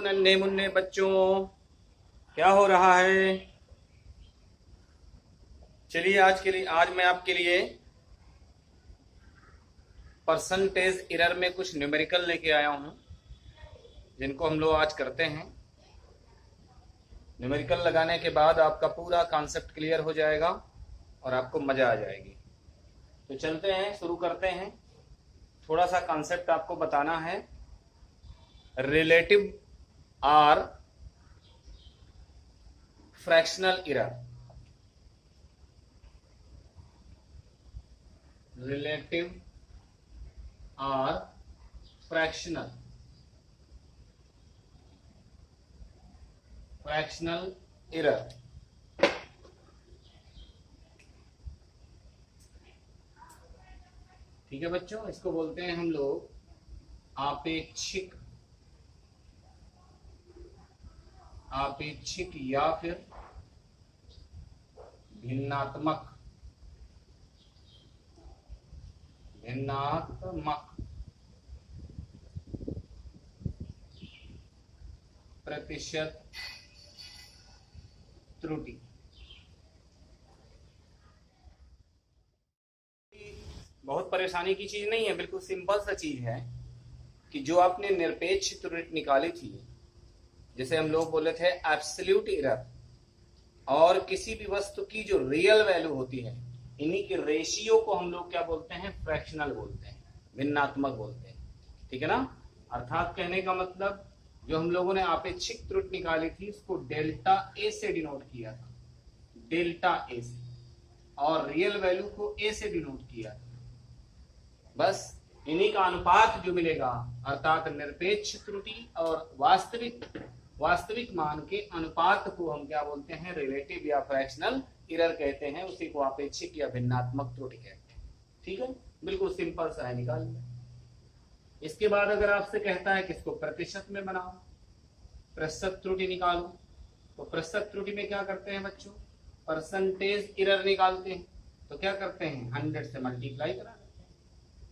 नन्हे मुन्ने बच्चों, क्या हो रहा है? चलिए आज मैं आपके लिए परसेंटेज एरर में कुछ न्यूमेरिकल लेके आया हूं, जिनको हम लोग आज करते हैं। न्यूमेरिकल लगाने के बाद आपका पूरा कॉन्सेप्ट क्लियर हो जाएगा और आपको मजा आ जाएगी। तो चलते हैं, शुरू करते हैं। थोड़ा सा कॉन्सेप्ट आपको बताना है। Relative or fractional error. Relative or fractional error. ठीक है बच्चों, इसको बोलते हैं हम लोग आपेक्षिक या फिर भिन्नात्मक प्रतिशत त्रुटि। बहुत परेशानी की चीज नहीं है, बिल्कुल सिंपल सा चीज है कि जो आपने निरपेक्ष त्रुटि निकाली थी, जैसे हम लोग बोले थे एब्सोल्यूट एरर, और किसी भी वस्तु की जो रियल वैल्यू होती है, इन्हीं के रेशियो को हम लोग क्या बोलते हैं? फ्रैक्शनल बोलते हैं, भिन्नात्मक बोलते हैं। ठीक है ना? अर्थात कहने का मतलब, जो हम लोगों ने आपेक्षिक त्रुटि निकाली थी उसको डेल्टा ए से डिनोट किया था, डेल्टा ए से, और रियल वैल्यू को ए से डिनोट किया था। बस इन्हीं का अनुपात जो मिलेगा, अर्थात निरपेक्ष त्रुटि और वास्तविक मान के अनुपात को हम क्या बोलते हैं? रिलेटिव या फ्रैक्शनल एरर कहते हैं। उसी को आपेक्षिक या भिन्नात्मक त्रुटि कहते हैं। ठीक है, बिल्कुल सिंपल सा है, निकाल लिया। इसके बाद अगर आपसे कहता है कि इसको प्रतिशत में बनाओ, प्रतिशत त्रुटि निकालो, तो प्रतिशत त्रुटि में क्या करते हैं बच्चों? परसेंटेज एरर निकालते हैं। तो क्या करते हैं? 100 से मल्टीप्लाई करा देते हैं।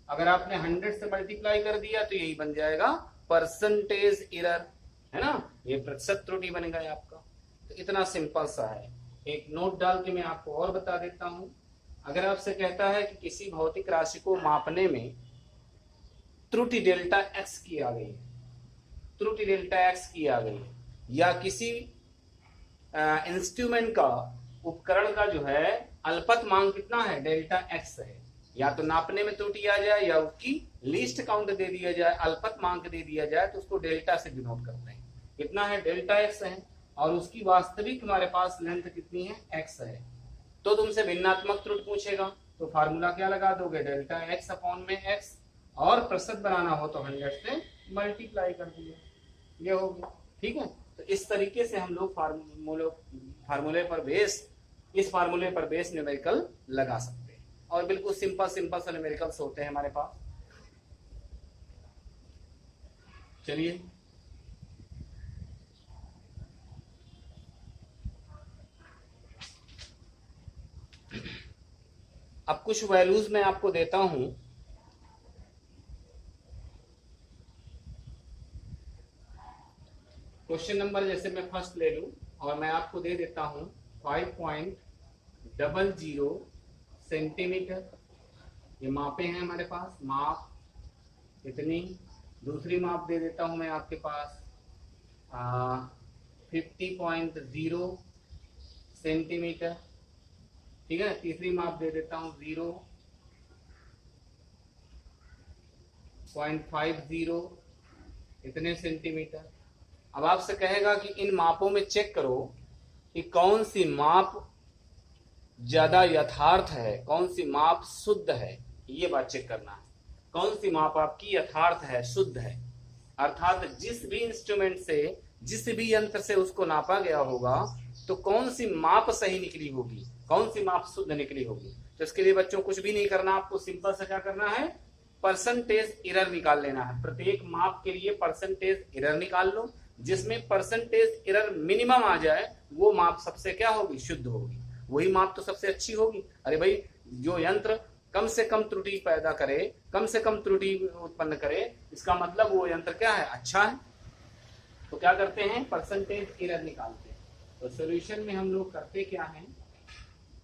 अगर आपने 100 से मल्टीप्लाई कर दिया तो यही बन जाएगा परसेंटेज एरर, है ना? ये प्रतिशत त्रुटि बन गया आपका। तो इतना सिंपल सा है। एक नोट डाल के मैं आपको और बता देता हूं। अगर आपसे कहता है कि किसी भौतिक राशि को मापने में त्रुटि डेल्टा एक्स की आ गई है, त्रुटि डेल्टा एक्स की आ गई है, या किसी इंस्ट्रूमेंट का, उपकरण का जो है अल्पत मान कितना है? डेल्टा एक्स है। या तो नापने में त्रुटि आ जाए या उसकी लीस्ट काउंट दे दिया जाए, अल्पत मांग दे दिया जाए, तो उसको डेल्टा से डिनोट करते हैं। कितना है? डेल्टा एक्स है, और उसकी वास्तविक हमारे पास लेंथ कितनी है? एक्स है। तो तुमसे भिन्नात्मक त्रुटि पूछेगा तो फार्मूला क्या लगा दोगे? डेल्टा एक्स अपॉन में एक्स, और प्रतिशत बनाना हो तो 100 से मल्टीप्लाई कर दिए, ये हो गया। ठीक है, तो इस तरीके से हम लोग इस फार्मूले पर बेस न्यूमेरिकल लगा सकते हैं, और बिल्कुल सिंपल सा न्यूमेरिकल्स होते हैं हमारे पास। चलिए, अब कुछ वैल्यूज मैं आपको देता हूं। क्वेश्चन नंबर जैसे मैं फर्स्ट ले लूं, और मैं आपको दे देता हूं 5.00 सेंटीमीटर। ये मापे हैं हमारे पास, माप इतनी। दूसरी माप दे देता हूं मैं आपके पास 50.0 सेंटीमीटर। ठीक है, तीसरी माप दे देता हूं 0.50 इतने सेंटीमीटर। अब आपसे कहेगा कि इन मापों में चेक करो कि कौन सी माप ज्यादा यथार्थ है, कौन सी माप शुद्ध है। ये बात चेक करना है, कौन सी माप आपकी यथार्थ है, शुद्ध है। अर्थात जिस भी इंस्ट्रूमेंट से, जिस भी यंत्र से उसको नापा गया होगा, तो कौन सी माप सही निकली होगी, कौन सी माप शुद्ध निकली होगी। तो इसके लिए बच्चों कुछ भी नहीं करना, आपको सिंपल से क्या करना है? परसेंटेज एरर निकाल लेना है। प्रत्येक माप के लिए परसेंटेज एरर निकाल लो। जिसमें परसेंटेज एरर मिनिमम आ जाए वो माप सबसे क्या होगी? शुद्ध होगी। वही माप तो सबसे अच्छी होगी। अरे भाई, जो यंत्र कम से कम त्रुटि पैदा करे, कम से कम त्रुटि उत्पन्न करे, इसका मतलब वो यंत्र क्या है? अच्छा है। तो क्या करते हैं, परसेंटेज एरर निकालते हैं। तो सॉल्यूशन में हम लोग करते क्या है,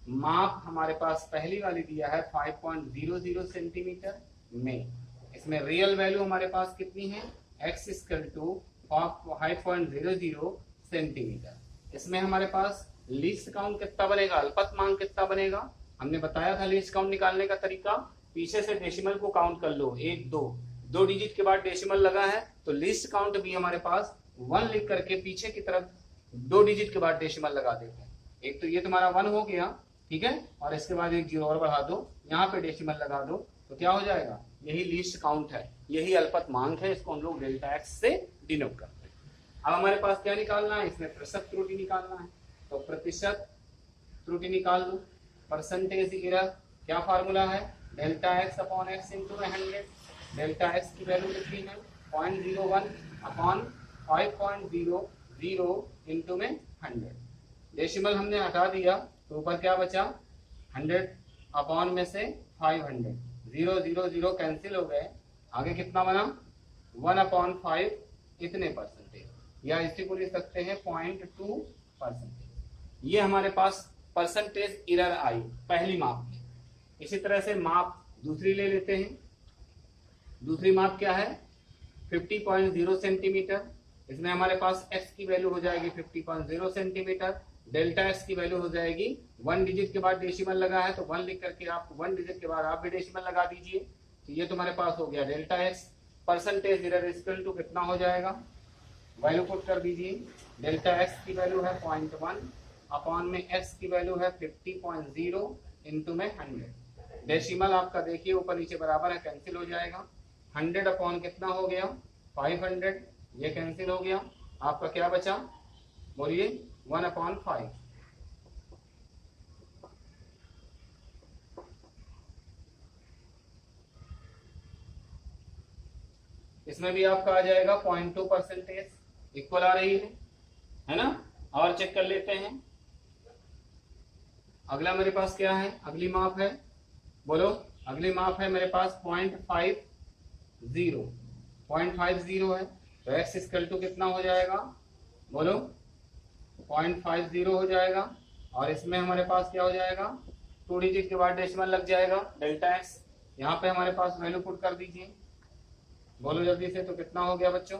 माप हमारे पास पहली वाली दिया है 5.00 सेंटीमीटर में, इसमें रियल वैल्यू हमारे पास कितनी है, x इक्वल टू 5.00 सेंटीमीटर। इसमें हमारे पास लीस्ट काउंट कितना बनेगा, अल्पतमांक कितना बनेगा, हमने बताया था लीस्ट काउंट निकालने का तरीका, पीछे से डेसिमल को काउंट कर लो, 1 2 डिजिट के बाद डेसिमल लगा है तो लीस्ट काउंट भी हमारे पास 1 लिख करके पीछे की तरफ 2 डिजिट के बाद डेसिमल लगा देते हैं। एक तो ये तुम्हारा 1 हो गया, ठीक है, और इसके बाद एक 0 और बढ़ा दो, यहाँ पे डेसिमल लगा दो, तो क्या हो जाएगा, यही लीस्ट काउंट है, यही अल्पतमांक है, इसको हम लोग डेल्टा एक्स से डिनोट करते हैं। अब हमारे पास क्या निकालना है, इसमें प्रतिशत त्रुटि निकालना है, तो प्रतिशत त्रुटि निकाल लो। परसेंटेज एरर क्या फार्मूला है, delta x upon x into 100। Delta x की वैल्यू कितनी है, 0.01 अपॉन 5.00 इंटू में 100। डेसिमल हमने हटा दिया तो ऊपर क्या बचा, 100 अपॉन में से 500, 0 0 0 कैंसिल हो गए, आगे कितना बना 1 अपॉन 5 इतने परसेंटेज, या इसी को लिख सकते हैं 0.2%। ये हमारे पास परसेंटेज एरर आई पहली माप में। इसी तरह से माप दूसरी ले लेते हैं। दूसरी माप क्या है, 50.0 सेंटीमीटर। इसमें हमारे पास x की वैल्यू हो जाएगी 50.0 सेंटीमीटर, डेल्टा x की वैल्यू हो जाएगी 1 डिजिट के बाद डेसिमल लगा है तो 1 लिख करके आप 1 डिजिट के बाद आप भी डेसिमल लगा दीजिए, तो ये तुम्हारे पास हो गया delta x। Percentage error equal to कितना हो जाएगा, वैल्यू पुट कर दीजिए, डेल्टा x की वैल्यू है 0.1 अपॉन में x की वैल्यू है 50.0 इंटू में 100। डेसिमल आपका देखिए ऊपर नीचे बराबर है, कैंसिल हो जाएगा, 100 अपॉन कितना हो गया 500, ये कैंसिल हो गया, आपका क्या बचा बोलिए 1 अपॉन 5। इसमें भी आपका आ जाएगा 0.2 परसेंटेज, इक्वल आ रही है ना। और चेक कर लेते हैं, अगला मेरे पास क्या है, अगली माप है, बोलो अगली माप है मेरे पास 0.50 है, तो x इक्वल टू कितना हो जाएगा, बोलो 0.50 हो जाएगा, और इसमें हमारे पास क्या हो जाएगा 2 डिजिट के बाद डेसिमल लग जाएगा, डेल्टा x। यहाँ पे हमारे पास वैल्यू पुट कर दीजिए, बोलो जल्दी से, तो कितना हो गया बच्चों,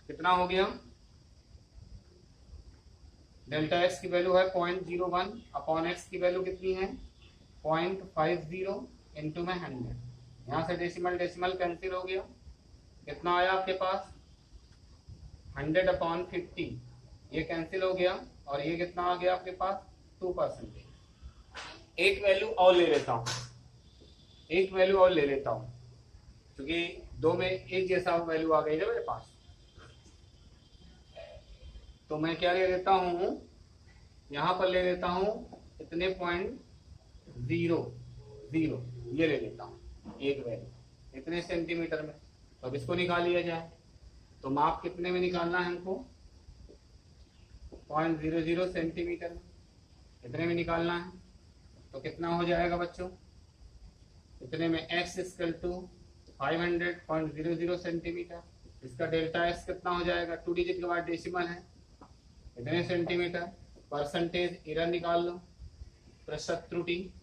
कितना हो गया, डेल्टा x की वैल्यू है 0.01 अपॉन x की वैल्यू कितनी है 0.50 इंटू में 100। यहाँ से डेसिमल डेसिमल कैंसिल हो गया, कितना आया आपके पास 100 अपॉन 50, ये कैंसिल हो गया, और ये कितना आ गया आपके पास 2%। एक वैल्यू और ले लेता हूँ, एक वैल्यू और ले लेता हूँ, क्योंकि दो में एक जैसा वैल्यू आ गई है मेरे पास, तो मैं क्या ले लेता हूँ, यहाँ पर ले लेता हूँ इतने 0.00 ये ले लेता हूँ एक वैल्यू इतने सेंटीमीटर में। तो अब इसको निकाल लिया जाए, तो माप कितने में निकालना है हमको 0.00 सेंटीमीटर में, इतने में निकालना है, तो कितना हो जाएगा बच्चों, इतने में x इक्वल टू 500.00 सेंटीमीटर, इसका डेल्टा x कितना हो जाएगा, 2 डिजिट के बाद डेसिमल है, इतने सेंटीमीटर। परसेंटेज एरर निकाल लो, प्रतिशत त्रुटि,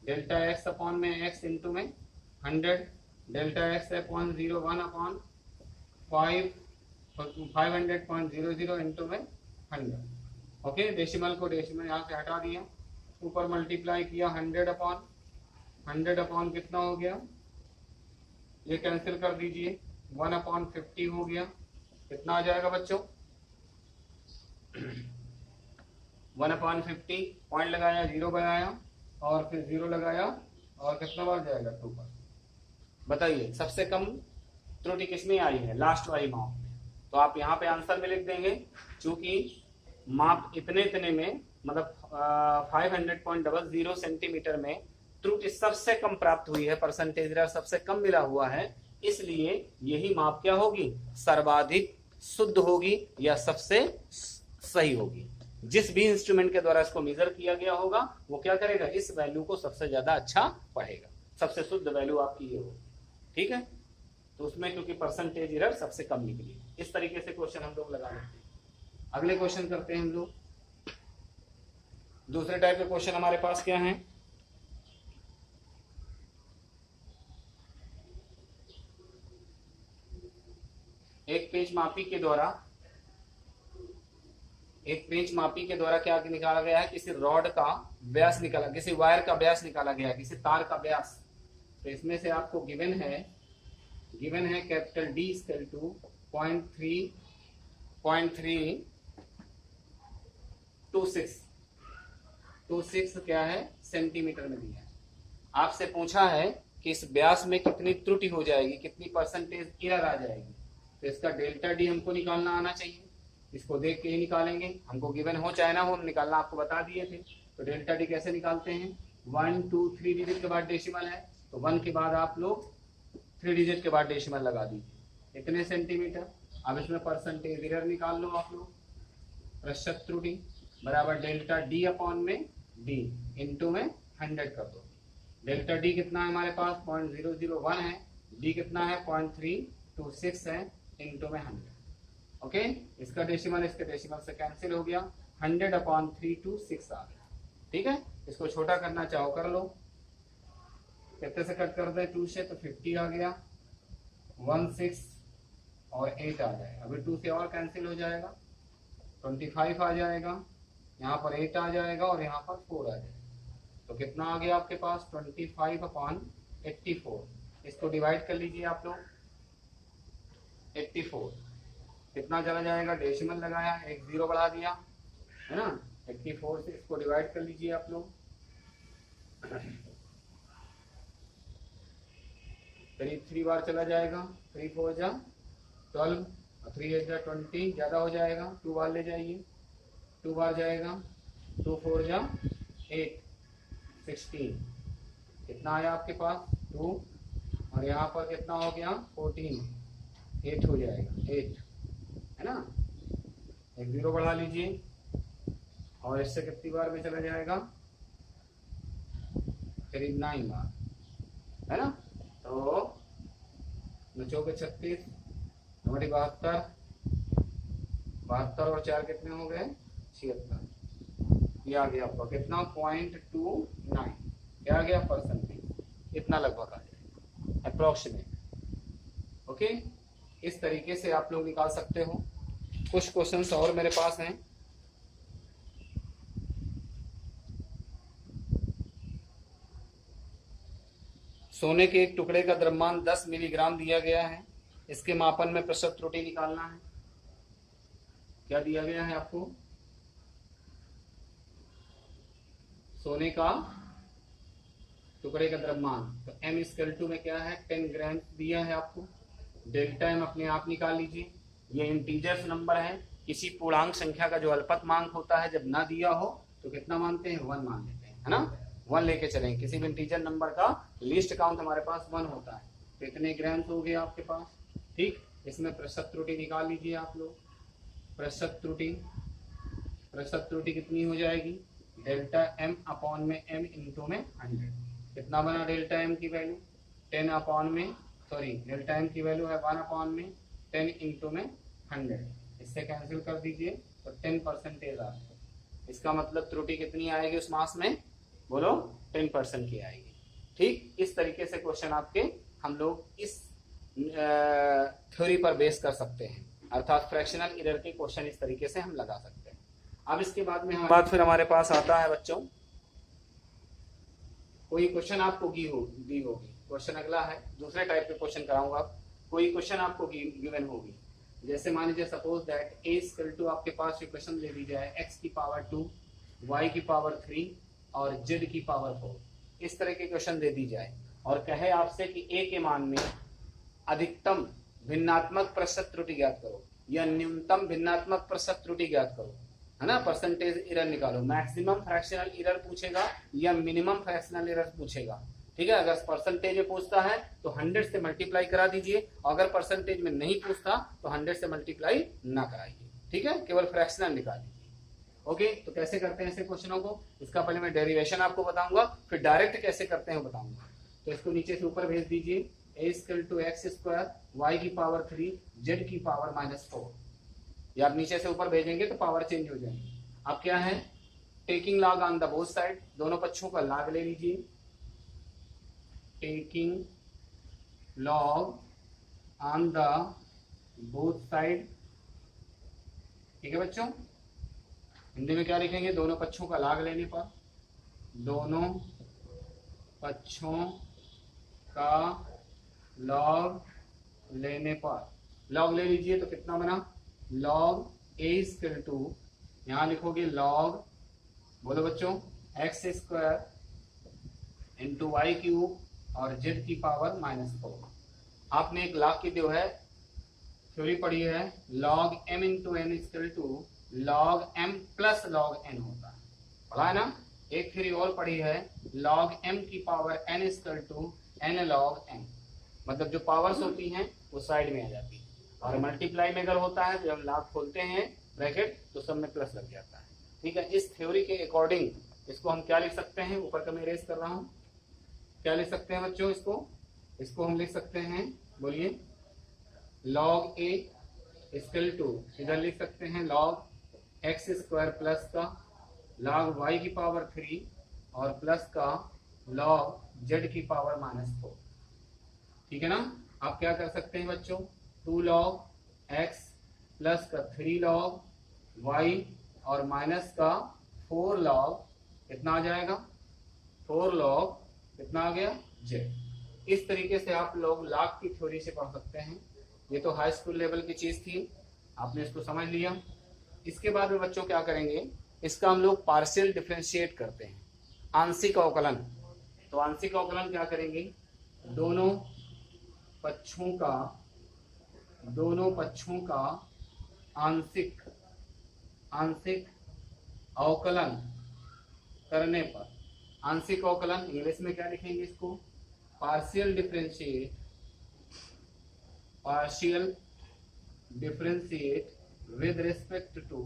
डेल्टा x अपॉन में x इंटू में 100, डेल्टा x है 0.01 अपॉन 500.00 इंटू में 100। ओके, डेसिमल को डेसिमल यहाँ से हटा दिया, ऊपर मल्टीप्लाई किया 100 अपॉन कितना हो गया, ये कैंसिल कर दीजिए, 1 अपॉन 50 हो गया, कितना आ जाएगा बच्चों 1 अपॉन 50, पॉइंट लगाया 0 बनाया और फिर 0 लगाया और कितना बार जाएगा 2 बताइए सबसे कम त्रुटि किसमें आई है, लास्ट वाली माप में। तो आप यहाँ पे आंसर में लिख देंगे, चूंकि माप इतने इतने में मतलब 500.00 सेंटीमीटर में त्रुटि सबसे कम प्राप्त हुई है, परसेंटेज एरर सबसे कम मिला हुआ है, इसलिए यही माप क्या होगी, सर्वाधिक शुद्ध होगी या सबसे सही होगी। जिस भी इंस्ट्रूमेंट के द्वारा इसको मेजर किया गया होगा वो क्या करेगा, इस वैल्यू को सबसे ज्यादा अच्छा पढ़ेगा, सबसे शुद्ध वैल्यू आपकी ये होगी। ठीक है, तो उसमें क्योंकि परसेंटेज एरर सबसे कम निकली। इस तरीके से क्वेश्चन हम लोग लगा लेते हैं। अगले क्वेश्चन करते हैं हम लोग। दूसरे टाइप के क्वेश्चन हमारे पास क्या है, एक पेंच मापी के द्वारा क्या निकाला गया है, किसी रॉड का व्यास निकाला, किसी वायर का व्यास निकाला गया है, किसी तार का व्यास। तो इसमें से आपको गिवन है कैपिटल डी इक्वल टू 0.326 क्या है सेंटीमीटर में दिया है। आपसे पूछा है कि इस व्यास में कितनी त्रुटि हो जाएगी, कितनी परसेंटेज एरर आ जाएगी। तो इसका डेल्टा डी हमको निकालना आना चाहिए। इसको देख के ही निकालेंगे, हमको गिवन हो चाहे ना हो, निकालना आपको बता दिए थे। तो डेल्टा डी कैसे निकालते हैं, 1 2 3 डिजिट के बाद डेसिमल है, तो 1 के बाद आप लोग 3 डिजिट के बाद डेसिमल लगा दीजिए, इतने सेंटीमीटर। अब इसमें परसेंटेज एरर निकाल लो आप लोग, प्रतिशत त्रुटि बराबर डेल्टा डी अपॉन में डी इंटू में 100 कर दो। डेल्टा डी कितना है हमारे पास 0.001 है, डी कितना है 0.326 है, इंटू में 100। ओके, इसका डेसिमल इसके डेसिमल से कैंसिल हो गया, 100/326 आ गया। ठीक है, इसको छोटा करना चाहो कर लो, कितने से कट कर दे 2 से, तो 50 आ गया, 16 और 8 आ जाएगा। अभी 2 से और कैंसिल हो जाएगा, 25 आ जाएगा, यहाँ पर 8 आ जाएगा और यहाँ पर 4 आ जाएगा। तो कितना आ गया आपके पास 25/84। इसको डिवाइड कर लीजिए आप लोग, 84 कितना चला जाएगा, डेसिमल लगाया, एक 0 बढ़ा दिया है ना, 84 से इसको डिवाइड कर लीजिए आप लोग। करीब 3 बार चला जाएगा, 3 4 जा 12 और 3 8 जा 20, ज्यादा हो जाएगा, 2 बार ले जाइए, 2 बार जाएगा, 2 4 जा 8 16, कितना आया आपके पास 2 और यहाँ पर कितना हो गया 14, 8 हो जाएगा, 8 है ना, एक 0 बढ़ा लीजिए और इससे कितनी बार में चला जाएगा, करीब 9 बार है ना। तो 9 चौके 36, 72 और 4 कितने हो गए 76। ये आ गया आपका कितना 0.29, क्या आ गया परसेंटेज, इतना लगभग आ जाएगा अप्रोक्सीमेट। ओके, इस तरीके से आप लोग निकाल सकते हो। कुछ क्वेश्चंस और मेरे पास हैं। सोने के एक टुकड़े का द्रव्यमान 10 मिलीग्राम दिया गया है, इसके मापन में प्रतिशत त्रुटि निकालना है। क्या दिया गया है आपको, सोने का टुकड़े का द्रव्यमान, तो m इक्वल टू में क्या है 10 ग्राम दिया है आपको। डेल्टा m अपने आप निकाल लीजिए, ये इंटीजर्स नंबर है, किसी पूर्णांक संख्या का जो अल्पतमांक होता है जब ना दिया हो तो कितना मानते हैं 1 मान लेते हैं, है ना, 1 लेके चलेंगे। किसी भी इंटीजर नंबर का लीस्ट काउंट हमारे पास 1 होता है, तो इतने ग्राम्स हो गए आपके पास। ठीक, इसमें प्रतिशत त्रुटि निकाल लीजिए आप लोग। प्रतिशत त्रुटि कितनी हो जाएगी, डेल्टा m अपॉन में m इंटू में 100, कितना बना डेल्टा m की वैल्यू 10 अपॉन में, सॉरी डेल्टा m की वैल्यू है 1 अपॉन में 10 इंटू में 100, इससे कैंसिल कर दीजिए तो 10% आ गया। इसका मतलब त्रुटि कितनी आएगी उस मास में, बोलो 10% की आएगी। ठीक, इस तरीके से क्वेश्चन आपके हम लोग इस थ्योरी पर बेस कर सकते हैं, अर्थात फ्रैक्शनल एरर के क्वेश्चन इस तरीके से हम लगा सकते हैं। अब इसके बाद में फिर हमारे पास आता है बच्चों, कोई क्वेश्चन आपको दी होगी, क्वेश्चन अगला है, दूसरे टाइप के क्वेश्चन कराऊंगा। कोई क्वेश्चन आपको गिवन होगी, जैसे मान लीजिए suppose that a equal to आपके पास इक्वेशन दे दी जाए x की पावर 2, y की पावर 3 और z की पावर 4, इस तरह के क्वेश्चन दे दी जाए और कहे आपसे कि a के मान में अधिकतम भिन्नात्मक प्रतिशत त्रुटि ज्ञात करो या न्यूनतम भिन्नात्मक प्रतिशत त्रुटि ज्ञात करो, है ना, परसेंटेज एरर निकालो। मैक्सिमम फ्रैक्शनल एरर पूछेगा या मिनिमम फ्रैक्शनल एरर पूछेगा। ठीक है, अगर परसेंटेज में पूछता है तो 100 से मल्टीप्लाई करा दीजिए, अगर परसेंटेज में नहीं पूछता तो 100 से मल्टीप्लाई ना कराइए। ठीक है, केवल फ्रैक्शनल निकाल दीजिए। ओके, तो कैसे करते हैं ऐसे क्वेश्चनों को, इसका पहले मैं डेरिवेशन आपको बताऊंगा, फिर डायरेक्ट कैसे करते हैं बताऊंगा। तो इसको नीचे से ऊपर भेज दीजिए, A equal to X square Y की पावर 3 जेड की पावर -4। या आप नीचे से ऊपर भेजेंगे तो पावर चेंज हो जाएंगे। अब क्या है, taking log on the both side, दोनों पक्षों का लॉग ले लीजिए। Taking log on the both side, ठीक है बच्चों। हिंदी में क्या लिखेंगे, दोनों पक्षों का लॉग लेने पर, दोनों पक्षों का लॉग लेने पर, लॉग ले लीजिए तो कितना बना, लॉग ए इक्वल टू, यहां लिखोगे लॉग, बोलो बच्चों, x square into y cube और जेड की पावर -4। आपने एक लॉग की जो है थ्योरी पढ़ी है, log m into n equal to log m plus log n होता है, पढ़ा है ना। एक थ्योरी और पढ़ी है, लॉग m की power n equal to n log n, मतलब जो पावर्स होती हैं वो साइड में आ जाती है, और मल्टीप्लाई में अगर होता है तो जब लॉग खोलते हैं ब्रैकेट तो सब में प्लस लग जाता है, ठीक है। इस थ्योरी के अकॉर्डिंग इसको हम क्या लिख सकते हैं, ऊपर का मैं इरेज कर रहा हूं, क्या लिख सकते हैं बच्चों, इसको हम लिख सकते हैं, बोलिए, लॉग ए इक्वल टू, इधर लिख सकते हैं लॉग एक्स स्क्वायर प्लस का लॉग वाई की पावर 3 और प्लस का लॉग जेड की पावर -4, ठीक है ना। आप क्या कर सकते हैं बच्चों, 2 लॉग एक्स प्लस का 3 लॉग वाई और माइनस का 4 लॉग, कितना आ जाएगा, 4 लॉग कितना आ गया, जेड। इस तरीके से आप लोग लॉग की थ्योरी से पढ़ सकते हैं। ये तो हाई स्कूल लेवल की चीज थी, आपने इसको समझ लिया। इसके बाद में बच्चों क्या करेंगे, इसका हम लोग पार्शियल डिफरेंशिएट करते हैं, आंशिक अवकलन। तो आंशिक अवकलन क्या करेंगे, दोनों पक्षों का आंशिक अवकलन करने पर, आंशिक अवकलन इंग्लिश में क्या लिखेंगे इसको, partial differentiate with respect to,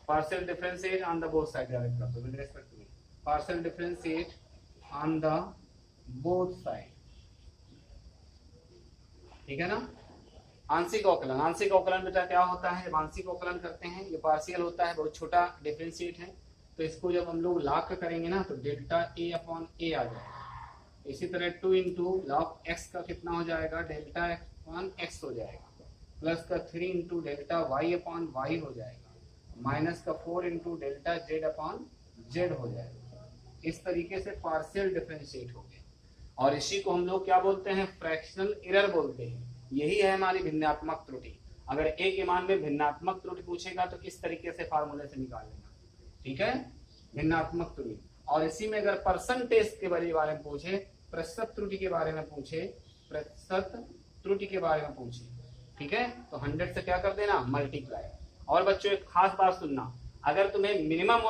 partial differentiate on the both side, direct कर दो, with respect to, partial differentiate on the both side, ठीक है ना। आंशिक अवकलन बेटा क्या होता है, जब आंशिक अवकलन करते हैं ये पार्शियल होता है, बहुत छोटा डिफरेंशिएट है, तो इसको जब हम लोग लॉग करेंगे ना तो डेल्टा ए अपॉन ए आ जाएगा। इसी तरह 2 इंटू लॉग एक्स का कितना हो जाएगा, डेल्टा एक्स अपॉन एक्स हो जाएगा, प्लस का 3 into delta y upon y हो जाएगा, माइनस का 4 into delta z upon z हो जाएगा। इस तरीके से पार्शियल डिफरेंशिएट हो गए, और इसी को हम लोग क्या बोलते हैं, फ्रैक्शनल एरर बोलते हैं। यही है हमारी भिन्नात्मक त्रुटि। अगर ए के मान में भिन्नात्मक त्रुटि पूछेगा तो किस तरीके से फार्मूले से निकाल लेना, ठीक है, भिन्नात्मक त्रुटि। और इसी में अगर परसेंटेज के बारे में पूछे, प्रतिशत त्रुटि के बारे में पूछे, ठीक है, तो 100 से क्या कर देना, मल्टीप्लाई। और बच्चों एक खास बात सुनना, अगर तुम्हें मिनिमम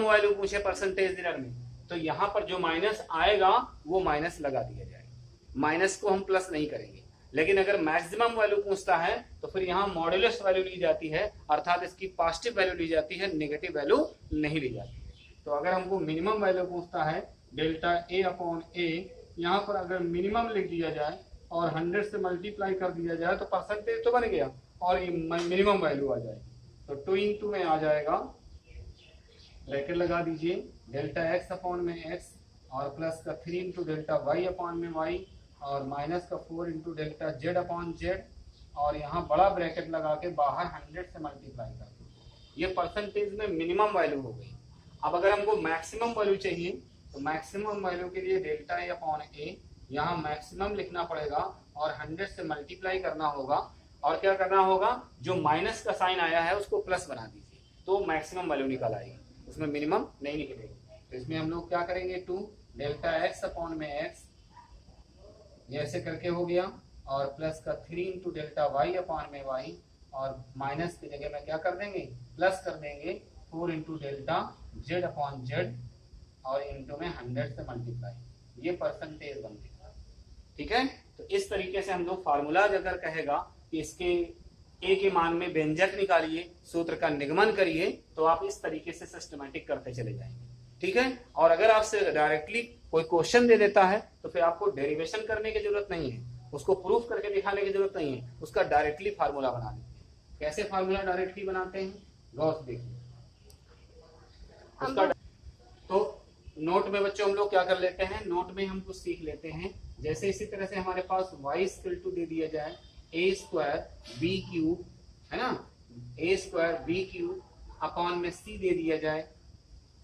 वैल्यू पूछे परसेंटेज एरर में, तो यहाँ पर जो माइनस आएगा वो माइनस लगा दिया जाएगा, माइनस को हम प्लस नहीं करेंगे। लेकिन अगर मैक्सिमम वैल्यू पूछता है तो फिर यहाँ मॉड्यूलस वैल्यू ली जाती है, अर्थात इसकी पॉजिटिव वैल्यू ली जाती है, नेगेटिव वैल्यू नहीं ली जाती है। तो अगर हमको मिनिमम वैल्यू पूछता है डेल्टा ए अपॉन ए, यहाँ पर अगर मिनिमम लिख दिया जाए और 100 से मल्टीप्लाई कर दिया जाए तो परसेंटेज तो बन गया और ये मिनिमम वैल्यू आ जाएगी। तो 2 इंटू में आ जाएगा, ब्रैकेट लगा दीजिए, डेल्टा एक्स अपॉन में एक्स और प्लस का 3 इंटू डेल्टा वाई अपॉन में वाई और माइनस का 4 into delta z upon Z, और यहाँ बड़ा ब्रैकेट लगा के बाहर 100 से मल्टीप्लाई कर दो। ये परसेंटेज में मिनिमम वैल्यू हो गई। अब अगर हमको मैक्सिमम वैल्यू चाहिए तो मैक्सिमम वैल्यू के लिए डेल्टा ए अपॉन ए, यहाँ मैक्सिमम लिखना पड़ेगा और 100 से मल्टीप्लाई करना होगा, और क्या करना होगा, जो माइनस का साइन आया है उसको प्लस बना दीजिए, तो मैक्सिमम वैल्यू निकल आएगी, उसमें मिनिमम नहीं निकलेगी। तो इसमें हम लोग क्या करेंगे, 2 डेल्टा एक्स अपॉन में एक्स, ये ऐसे करके हो गया, और प्लस का 3 इंटू डेल्टा वाई अपॉन में वाई, और माइनस की जगह में क्या कर देंगे, प्लस कर देंगे 4 into delta z upon Z, और इंटू में 100 से मल्टीप्लाई, ये परसेंटेज बन गया, ठीक है। तो इस तरीके से हम लोग फार्मूला अगर कहेगा कि इसके ए के मान में व्यंजक निकालिए, सूत्र का निगमन करिए, तो आप इस तरीके से सिस्टमैटिक करते चले जाएंगे, ठीक है। और अगर आपसे डायरेक्टली कोई क्वेश्चन दे देता है तो फिर आपको डेरिवेशन करने की जरूरत नहीं है, उसको प्रूफ करके दिखाने की जरूरत नहीं है, उसका डायरेक्टली फार्मूला बना लेते हैं। कैसे फार्मूला डायरेक्टली बनाते हैं, गौर से देखिए उसका। तो नोट में बच्चों हम लोग क्या कर लेते हैं, नोट में हम कुछ सीख लेते हैं। जैसे इसी तरह से हमारे पास y इक्वल टू दे दिया जाए a स्क्वायर बी क्यूब, है ना, a square b cube upon में c दे दिया जाए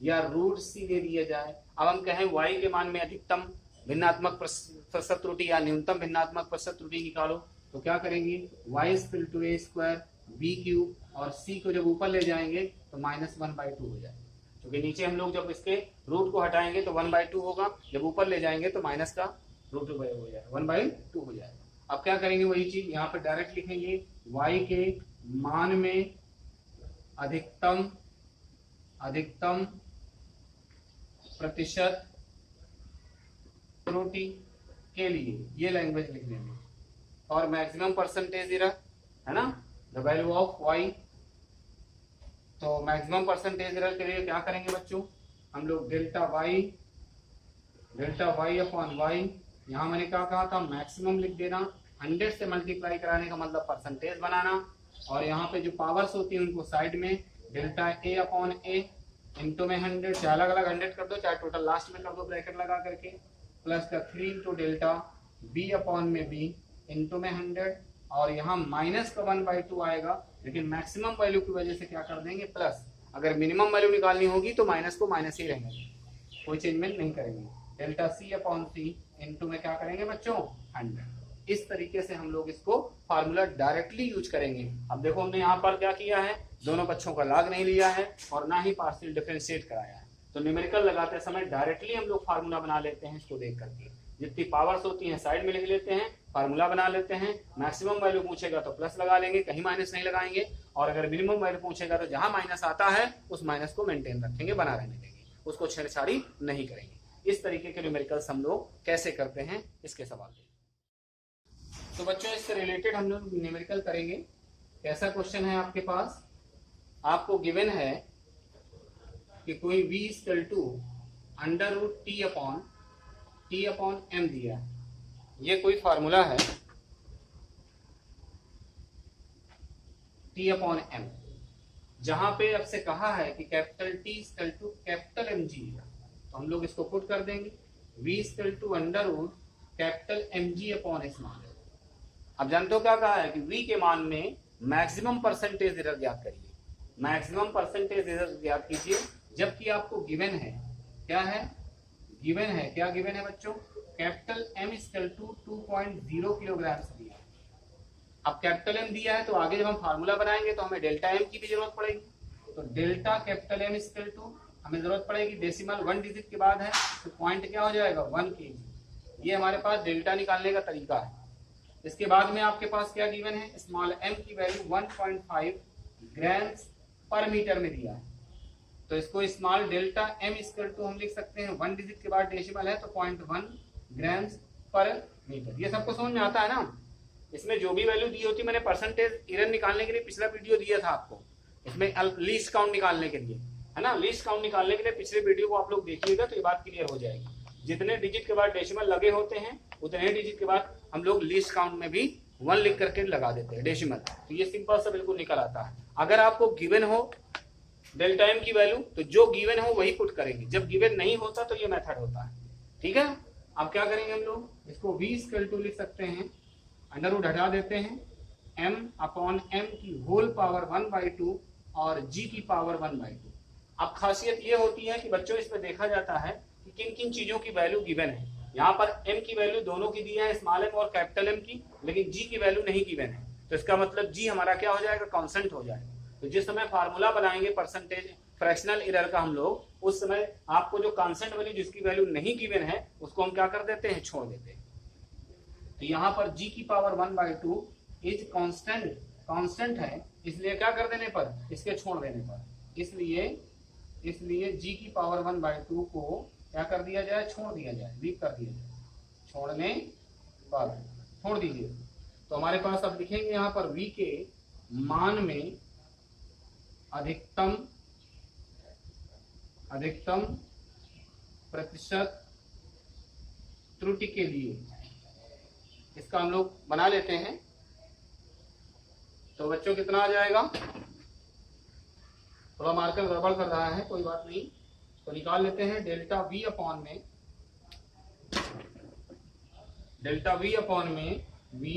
या रूट c दे दिया जाए। अब हम कहें y के मान में अधिकतम भिन्नात्मक प्रतिशत त्रुटि या न्यूनतम भिन्नात्मक प्रतिशत त्रुटि निकालो, तो क्या करेंगे, y equal to a square b cube और c को जब ऊपर ले जाएंगे तो -1/2 हो जाएगा, क्योंकि नीचे हम लोग जब इसके रूट को हटाएंगे तो 1/2 होगा, जब ऊपर ले जाएंगे तो माइनस का रूट हो जाएगा, 1/2 हो जाएगा। अब क्या करेंगे, वही चीज यहाँ पे डायरेक्ट लिखेंगे, y के मान में अधिकतम प्रतिशत त्रुटि के लिए, ये लैंग्वेज लिख लेंगे, और मैक्सिमम परसेंटेज एरर, है ना, द वैल्यू ऑफ y। तो मैक्सिमम परसेंटेज एरर के लिए क्या करेंगे बच्चों, हम लोग डेल्टा y अपॉन y, यहाँ मैंने क्या कहा था, मैक्सिमम लिख देना, 100 से मल्टीप्लाई कराने का मतलब परसेंटेज बनाना, और यहाँ पे जो पावर्स होती है उनको साइड में delta a upon a into में 100, चाहे अलग अलग 100 कर दो, चाहे टोटल लास्ट में कर दो ब्रैकेट लगा करके, प्लस का 3 इंटू डेल्टा b अपॉन में b इंटू में 100, और यहाँ माइनस का 1/2 आएगा, लेकिन मैक्सिमम वैल्यू की वजह से क्या कर देंगे प्लस, अगर मिनिमम वैल्यू निकालनी होगी तो माइनस को माइनस ही रहेंगे, कोई चेंजमेंट नहीं करेंगे, delta c upon c into में क्या करेंगे बच्चों 100। इस तरीके से हम लोग इसको फार्मूला डायरेक्टली यूज करेंगे। अब देखो हमने यहाँ पर क्या किया है, दोनों पक्षों का लॉग नहीं लिया है और ना ही पार्शियल डिफरेंशिएट कराया है, तो न्यूमेरिकल लगाते समय डायरेक्टली हम लोग फार्मूला बना लेते हैं, इसको देख करके जितनी पावर्स होती हैं साइड में लिख लेते हैं, फार्मूला बना लेते हैं, मैक्सिमम वैल्यू पूछेगा तो प्लस लगा लेंगे, कहीं माइनस नहीं लगाएंगे, और अगर मिनिमम वैल्यू पूछेगा तो जहां माइनस आता है उस माइनस को मेंटेन रखेंगे, बना रहने देंगे, उसको छेड़छाड़ी नहीं करेंगे। इस तरीके के न्यूमेरिकल्स हम लोग कैसे करते हैं इसके सवाल पे। तो बच्चों इससे रिलेटेड हम लोग न्यूमेरिकल करेंगे। कैसा क्वेश्चन है आपके पास, आपको गिवन है कि कोई v equal to under root t upon m दिया है, ये कोई फार्मूला है t अपॉन m, जहां पे आपसे कहा है कि capital T equal to capital mg, तो हम लोग इसको पुट कर देंगे, v equal to under root capital mg upon small. अब जानते हो क्या कहा है कि v के मान में मैक्सिमम परसेंटेज एरर ज्ञात करिए, मैक्सिमम परसेंटेज एरर ज्ञात कीजिए, जबकि आपको गिवन है, क्या है, गिवन है, क्या गिवन है बच्चों, capital M equal to 2.0 kilogram दिया है। अब कैपिटल M दिया है तो आगे जब हम फार्मूला बनाएंगे तो हमें डेल्टा M की भी जरूरत पड़ेगी, तो delta capital M equal to हमें जरूरत पड़ेगी, डेसिमल 1 डिजिट के बाद है तो पॉइंट क्या हो जाएगा 1 kg, ये हमारे पास डेल्टा निकालने का तरीका है। इसके बाद में आपके पास क्या गिवन है, स्मॉल m की वैल्यू 1.5 ग्राम्स पर मीटर में दिया है, तो इसको small delta m equal to हम लिख सकते हैं 1 डिजिट के बाद डेसिमल है तो 0.1 ग्राम्स पर मीटर। ये सबको समझ में आता है ना, इसमें जो भी वैल्यू दी होती, मैंने परसेंटेज एरर निकालने के लिए पिछला वीडियो दिया था आपको, इसमें लीस्ट काउंट निकालने के लिए, है ना, लीस्ट काउंट निकालने के लिए पिछले वीडियो को आप लोग देखिएगा तो ये बात क्लियर हो जाएगी। जितने डिजिट के बाद डेसिमल लगे होते हैं उतने डिजिट के बाद हम लोग लीस्ट काउंट में भी 1 लिख करके लगा देते हैं डेसिमल, तो ये सिंपल सा बिल्कुल निकल आता है। अगर आपको गिवन हो डेल्टा m की वैल्यू तो जो गिवन हो वही पुट करेंगे, जब गिवन नहीं होता तो ये मेथड होता है, ठीक है। अब क्या करेंगे हम लोग, इसको v इक्वल टू लिख सकते हैं, अंडर रूट हटा देते हैं, m अपॉन m की होल पावर 1/2 और g की पावर 1/2। अब खासियत ये होती है कि बच्चों इसमें देखा जाता है कि किन किन चीजों की वैल्यू गिवन है। यहाँ पर m की वैल्यू दोनों की दी है, स्मॉल m और कैपिटल M की, लेकिन g की वैल्यू नहीं गिवन है, तो इसका मतलब g हमारा क्या हो जाएगा, कांस्टेंट हो जाएगा। तो जिस समय फार्मूला बनाएंगे परसेंटेज फ्रैक्शनल एरर का हम लोग, उस समय आपको जो कांस्टेंट वैल्यू जिसकी वैल्यू नहीं गिवन है उसको हम क्या कर देते हैं, छोड़ देते हैं। तो यहाँ पर g की पावर 1/2 इज कांस्टेंट है, इसलिए क्या कर देने पर, इसके छोड़ देने पर, इसलिए g की पावर 1/2 को क्या कर दिया जाए, छोड़ दिया जाए, लीव कर दिया जाए, छोड़ने पर छोड़ दीजिए। तो हमारे पास अब लिखेंगे यहाँ पर v के मान में अधिकतम प्रतिशत त्रुटि के लिए इसका हम लोग बना लेते हैं। तो बच्चों कितना आ जाएगा, थोड़ा मार्कर गड़बड़ कर रहा है, कोई बात नहीं, तो निकाल लेते हैं। डेल्टा वी अपॉन में वी,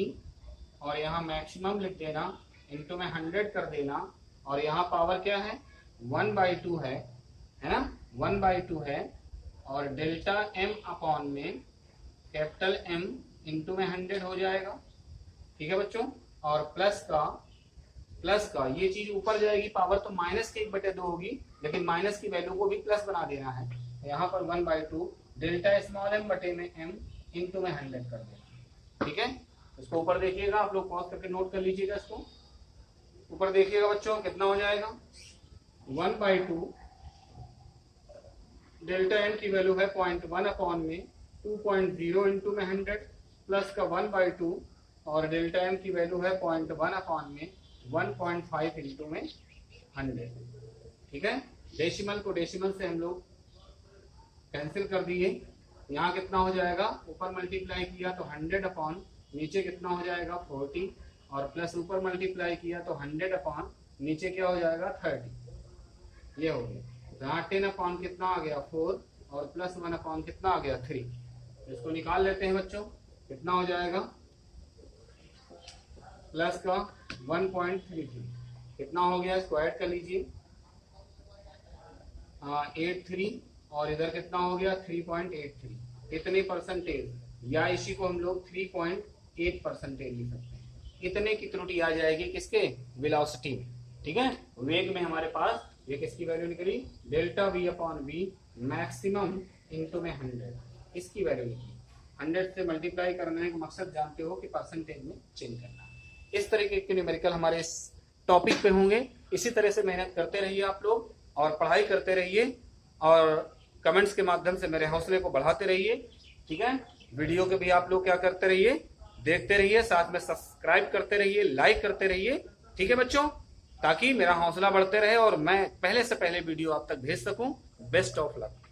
और यहाँ मैक्सिमम लिख देना, इनटू में 100 कर देना, और यहाँ पावर क्या है 1/2 है ना, 1/2 है, और डेल्टा एम अपॉन में कैपिटल एम इनटू में 100 हो जाएगा। ठीक है बच्चों, और प्लस का ये चीज ऊपर जाएगी, पावर तो माइनस के 1/2 होगी, लेकिन माइनस की वैल्यू को भी प्लस बना देना है। यहाँ पर 1/2 डेल्टा स्मॉल एम बटे में एम इनटू में 100 कर देना। ठीक है, इसको ऊपर देखिएगा, आप लोग पॉज करके नोट कर लीजिएगा। इसको ऊपर देखिएगा बच्चों, कितना हो जाएगा 1/2 डेल्टा एम की वैल्यू है 0.1 अपॉन में 2.0 इंटू में 100 प्लस का 1/2, और डेल्टा एम की वैल्यू है 0.1 अपॉन में 1.5 इंटू में 100। ठीक है, डेसिमल को डेसिमल से हम लोग कैंसिल कर दिए। यहाँ कितना हो जाएगा, ऊपर मल्टीप्लाई किया तो 100 अपॉन नीचे कितना हो जाएगा 40, और प्लस ऊपर मल्टीप्लाई किया तो 100 अपॉन नीचे क्या हो जाएगा 30। ये हो गया। यहाँ 10 अपॉन कितना आ गया 4, और प्लस 1 अपॉन कितना आ गया 3। इसको निकाल लेते हैं बच्चों, कितना हो जाएगा, प्लस का 1.33 कितना हो गया, इसको ऐड कर लीजिए 83, और इधर कितना हो गया 3.83। इतने परसेंटेज, या इसी को हम लोग 3.8% लिख सकते हैं। इतने की त्रुटि आ जाएगी किसके, वेलोसिटी में। ठीक है, वेग में हमारे पास ये किसकी वैल्यू निकली, delta we upon we maximum into में 100, इसकी वैल्यू निकली। 100 से मल्टीप्लाई करने का मकसद जानते हो कि परसेंटेज में चेंज करना। इस तरीके के न्यूमेरिकल हमारे इस टॉपिक पे होंगे। इसी तरह से मेहनत करते रहिए आप लोग, और पढ़ाई करते रहिए, और कमेंट्स के माध्यम से मेरे हौसले को बढ़ाते रहिए। ठीक है, वीडियो के भी आप लोग क्या करते रहिए, देखते रहिए, साथ में सब्सक्राइब करते रहिए, लाइक करते रहिए। ठीक है बच्चों, ताकि मेरा हौसला बढ़ते रहे और मैं पहले से पहले वीडियो आप तक भेज सकूं। Best of luck.